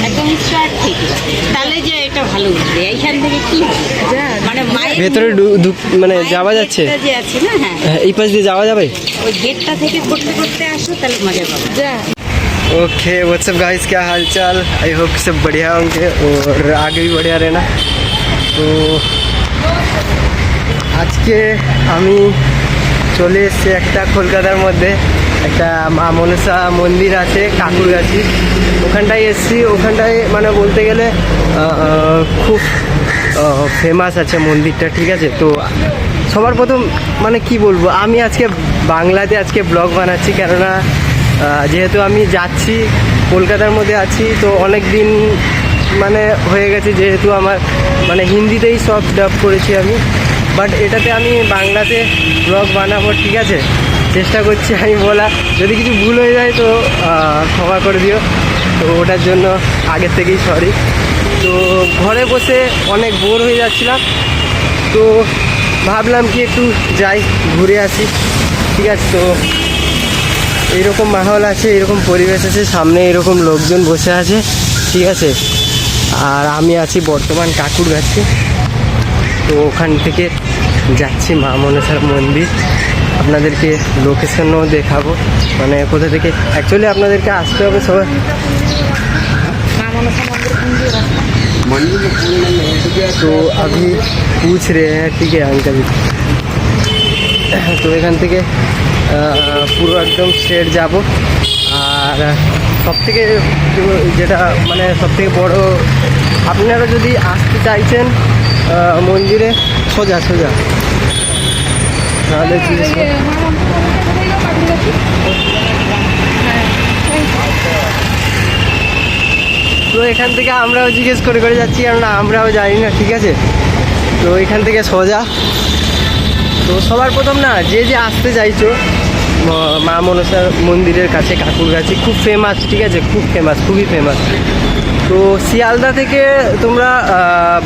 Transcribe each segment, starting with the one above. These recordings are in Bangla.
একদম স্টার্ট থেকে, তাহলে যে এটা ভালো উঠবে। এইখান থেকে কি হবে, মানে মায়ের ভেতরে মানে যাওয়া যাচ্ছে গেটটা যে আছে না, হ্যাঁ হ্যাঁ, এই পাশ দিয়ে যাওয়া যাবে। ওই গেটটা থেকে করতে করতে আসো, তাহলে মজা পাবো। যা ओके व्हाट्सअप गाइस, क्या हाल चाल। आई होप सब बढ़िया होंगे और आगे भी बढ़िया रहना। তো আজকে আমি চলে এসেছি একটা কলকাতার মধ্যে একটা মা মনসা মন্দির আছে কাকুরগাছি, ওখানটায় এসেছি। ওখানটায় মানে বলতে গেলে খুব ফেমাস আছে মন্দিরটা, ঠিক আছে। তো সবার প্রথম মানে কি বলবো, আমি আজকে বাংলাতে আজকে ব্লগ বানাচ্ছি, কেননা যেহেতু আমি যাচ্ছি কলকাতার মধ্যে আছি, তো অনেক দিন মানে হয়ে গেছে, যেহেতু আমার মানে হিন্দিতেই সব ডাব করেছি আমি, বাট এটাতে আমি বাংলাতে ব্লগ বানাবো, ঠিক আছে। চেষ্টা করছি আমি বলা, যদি কিছু ভুল হয়ে যায় তো ক্ষমা করে দিও। তো ওটার জন্য আগের থেকেই সরি। তো ঘরে বসে অনেক বোর হয়ে যাচ্ছিলাম, তো ভাবলাম কি একটু যাই ঘুরে আসি, ঠিক আছে। তো এইরকম মাহল আছে, এরকম পরিবেশ আছে, সামনে এরকম লোকজন বসে আছে, ঠিক আছে। আর আমি আছি বর্তমান কাকুরগাছি, তো ওখান থেকে যাচ্ছি মা মনসার মন্দির। আপনাদেরকে লোকেশনও দেখাবো, মানে কোথা থেকে অ্যাকচুয়ালি আপনাদেরকে আসতে হবে সবাই। তো अभी पूछ रहे हैं, ठीक है अंकल। তো এখান থেকে পুরো একদম স্ট্রেট যাব। আর সবথেকে যেটা মানে সবথেকে বড়, আপনারা যদি আসতে চাইছেন মন্দিরে সোজা সোজা, তাহলে তো এখান থেকে আমরাও জিজ্ঞেস করে করে যাচ্ছি, কেননা আমরাও জানি না, ঠিক আছে। তো এখান থেকে সোজা। তো সবার প্রথম না, যে যে আসতে চাইছো মা মনসা মন্দিরের কাছে কাকুরগাছি, খুব ফেমাস, ঠিক আছে, খুব ফেমাস, খুবই ফেমাস। তো শিয়ালদা থেকে তোমরা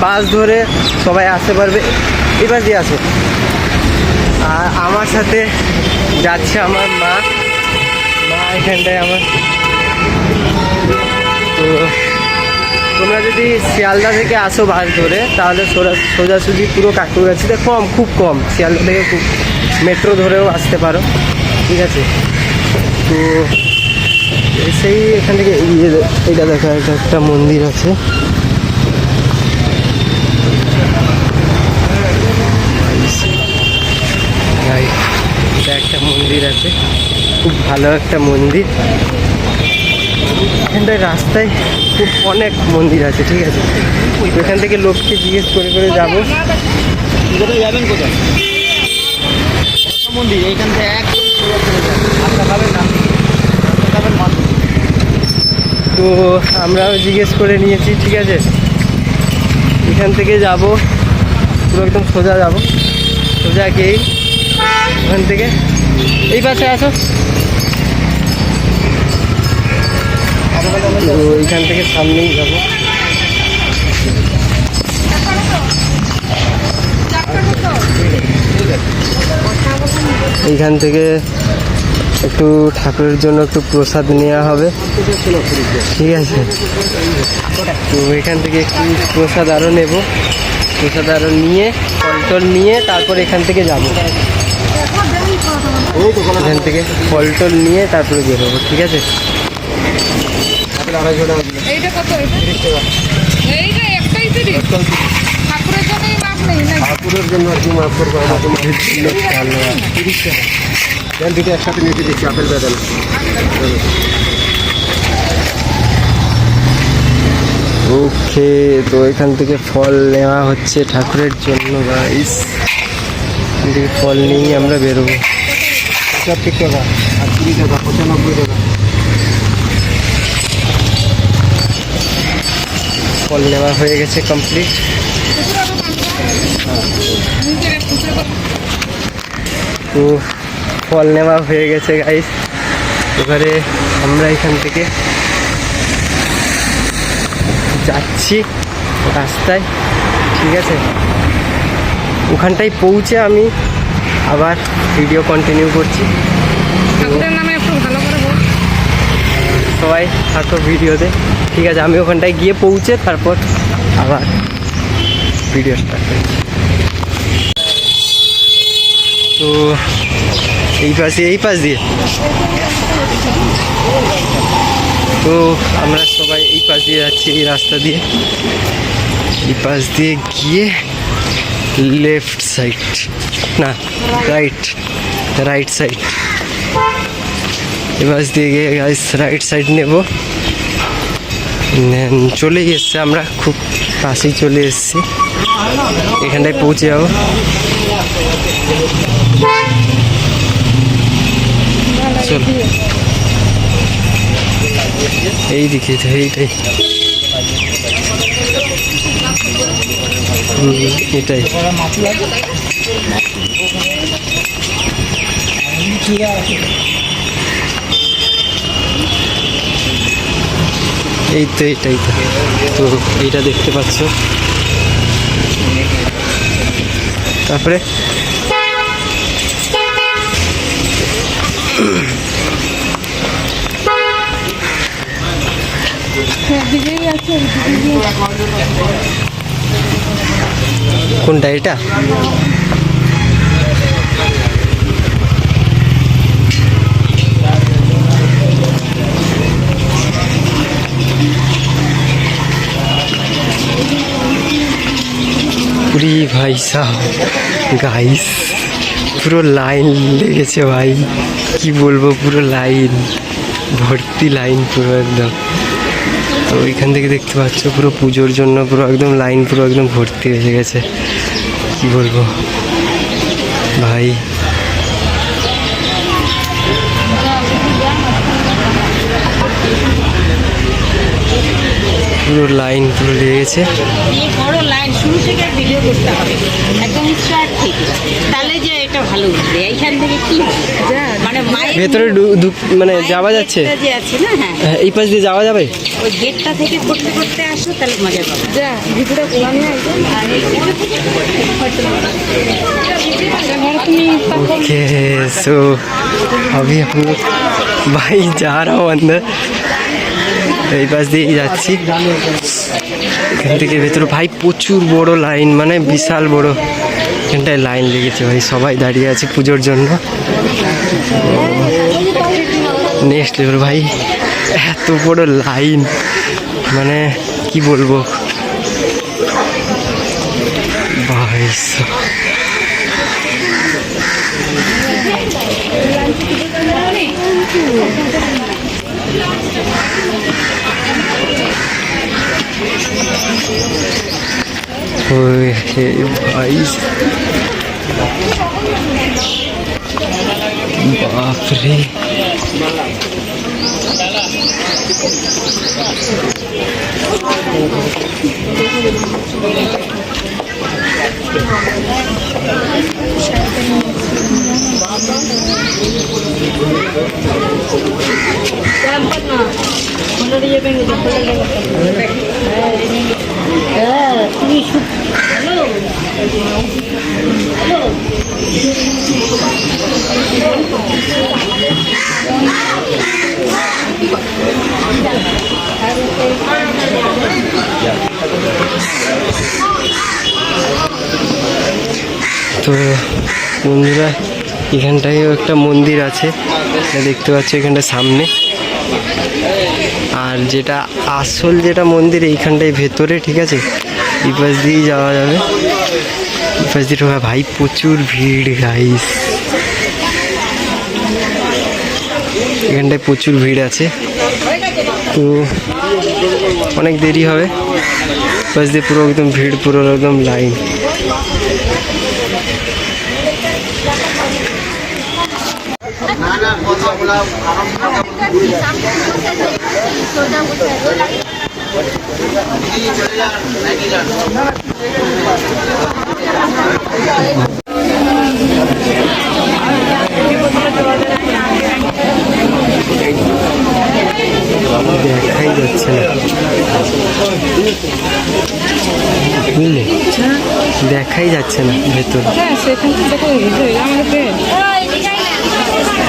বাস ধরে সবাই আসতে পারবে, এবার দিয়ে আসো। আর আমার সাথে যাচ্ছে আমার মা এখানটায় আমার। তো তোমরা যদি শিয়ালদা থেকে আসো বাস ধরে, তাহলে সোজাসুজি পুরো কাকুরগাছিতে খুব কম, শিয়ালদা থেকে খুব মেট্রো ধরেও আসতে পারো, ঠিক আছে। তো সেই এখান থেকে এইটা দেখা, এটা একটা মন্দির আছে, এটা একটা মন্দির আছে, খুব ভালো একটা মন্দির। এখানটায় রাস্তায় খুব অনেক মন্দির আছে, ঠিক আছে। এখান থেকে লোককে জিজ্ঞেস করে করে যাবো। কোথায় যাবেন, কোথায় মন্দির? এইখান থেকে একদম তো আমরাও জিজ্ঞেস করে নিয়েছি, ঠিক আছে। এখান থেকে যাব পুরো একদম সোজা যাব, সোজা গিয়েই ওখান থেকে এই পাশে আসো। তো এইখান থেকে সামনেই যাব। এইখান থেকে একটু ঠাকুরের জন্য একটু প্রসাদ নেওয়া হবে, ঠিক আছে। তো এখান থেকে একটু প্রসাদ আরও নেব, প্রসাদ আরও নিয়ে ফলটল নিয়ে তারপর এখান থেকে যাব। এখান থেকে ফলটল নিয়ে তারপরে বেরোবো, ঠিক আছে। এইটা কত? এইটা একটাই 30। ঠাকুরের জন্যই মাপ নেই না? ঠাকুরের জন্য আর কি মাফ করবো, আমাকে 30 টাকা দেন, দুটো একসাথে নিতে দিচ্ছি, আপেল বেদানা। ওকে, তো এখান থেকে ফল নেওয়া হচ্ছে ঠাকুরের জন্য গাইস। এখান থেকে ফল নিয়েই আমরা বেরোবো। 75 টাকা আর 20 টাকা, 95 টাকা। ফল নেওয়া হয়ে গেছে কমপ্লিট। তো ফল নেওয়া হয়ে গেছে গাইস। এবারে আমরা এখান থেকে যাচ্ছি রাস্তায়, ঠিক আছে। ওখানটায় পৌঁছে আমি আবার ভিডিও কন্টিনিউ করছি। ঠাকুরের নামে একটু ভালো করে বল। সবাই থাকো ভিডিওতে, ঠিক আছে? আমি ওখানটায় গিয়ে পৌঁছে তারপর আবার ভিডিও স্টার্ট করছি। তো এই পাশ দিয়ে তো আমরা সবাই এই পাশ দিয়ে যাচ্ছি, এই রাস্তা দিয়ে। এই পাশ দিয়ে গিয়ে লেফট সাইড না রাইট সাইড, এই পাশ দিয়ে গিয়ে রাইট সাইড নেব। চলেই এসছে, আমরা খুব কাছেই চলে এসেছি, এখানটায় পৌঁছে যাবো। চলো এই দিকে তো এইটাই, এটাই এই তো এটাই তো এইটা দেখতে পাচ্ছ। তারপরে কোনটা এটা? পুরি ভাই সাহেব গাইস, পুরো লাইন লেগেছে ভাই, কি বলবো, পুরো লাইন ভর্তি লাইন পুরো একদম। তো ওইখান থেকে দেখতে পাচ্ছ পুরো পুজোর জন্য পুরো একদম লাইন পুরো একদম ভর্তি হয়ে গেছে, কি বলবো ভাই। পুরো লাইন পুরো লেগেছে, বড় লাইন, শুরু থেকে ভিডিও করতে হবে একদম স্টার্ট থেকে, তাহলে যে এটা ভালো উঠবে। এইখান থেকে কি মানে মায়ের ভেতরে মানে যাওয়া যাচ্ছে, যে আছে না, হ্যাঁ এই পাশ দিয়ে যাওয়া যাবে। ওই গেটটা থেকে করতে করতে আসো, তাহলে মজা পাবে। যা ভিডিওটা কোলানে একদম ओके सो अभी हम लोग भाई जा रहा हूँ अंदर, এই পাশ দিয়েই যাচ্ছি। এখান থেকে ভেতরে ভাই প্রচুর বড় লাইন, মানে বিশাল বড় এখানটায় লাইন লেগেছে ভাই, সবাই দাঁড়িয়ে আছে পুজোর জন্য। নেক্সট লেভেল ভাই, এত বড় লাইন, মানে কি বলবো ভাই। भाई बाप रे, তো বন্ধুরা এখানটায়ও একটা মন্দির আছে, দেখতে পাচ্ছ এখানটা সামনে। আর যেটা আসল যেটা মন্দির এইখানটায় ভেতরে, ঠিক আছে? এই পাশ দিয়েই যাওয়া যাবে, এই পাশ দিয়ে ঢোকা। ভাই প্রচুর ভিড় গাইস, এখানটায় প্রচুর ভিড় আছে, তো অনেক দেরি হবে। পাশ দিয়ে পুরো একদম ভিড়, পুরো একদম লাইন। দেখাই যাচ্ছে না, বুঝলে? দেখাই যাচ্ছে না ভেতর। হ্যাঁ সেখান থেকে দেখো আমাদের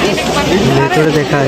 ভেতরে দেখা